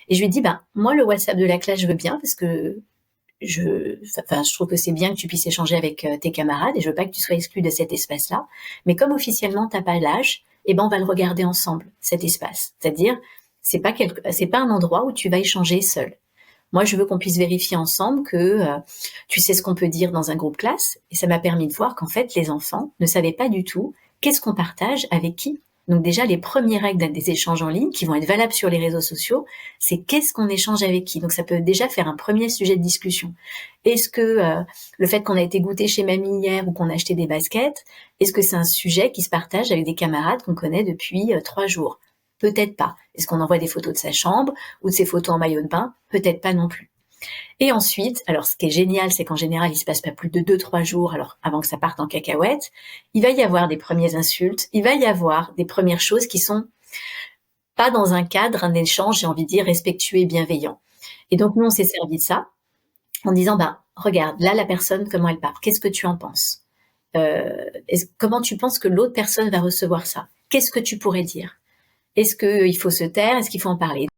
Et je lui ai dit, ben, moi, le WhatsApp de la classe, je veux bien parce que je trouve que c'est bien que tu puisses échanger avec tes camarades et je veux pas que tu sois exclu de cet espace-là. Mais comme officiellement t'as pas l'âge, eh ben, on va le regarder ensemble, cet espace. C'est-à-dire, c'est pas un endroit où tu vas échanger seul. Moi, je veux qu'on puisse vérifier ensemble que tu sais ce qu'on peut dire dans un groupe classe. Et ça m'a permis de voir qu'en fait, les enfants ne savaient pas du tout qu'est-ce qu'on partage avec qui. Donc déjà, les premières règles des échanges en ligne, qui vont être valables sur les réseaux sociaux, c'est qu'est-ce qu'on échange avec qui. Donc ça peut déjà faire un premier sujet de discussion. Est-ce que le fait qu'on a été goûté chez mamie hier ou qu'on a acheté des baskets, est-ce que c'est un sujet qui se partage avec des camarades qu'on connaît depuis 3 jours? Peut-être pas. Est-ce qu'on envoie des photos de sa chambre ou de ses photos en maillot de bain? Peut-être pas non plus. Et ensuite, alors ce qui est génial, c'est qu'en général, il se passe pas plus de 2-3 jours, alors avant que ça parte en cacahuète, il va y avoir des premières insultes, il va y avoir des premières choses qui sont pas dans un cadre, un échange, j'ai envie de dire, respectueux et bienveillant. Et donc nous, on s'est servi de ça en disant, bah, regarde, là, la personne, comment elle parle, qu'est-ce que tu en penses? Comment tu penses que l'autre personne va recevoir ça? Qu'est-ce que tu pourrais dire? Est-ce qu'il faut se taire? Est-ce qu'il faut en parler?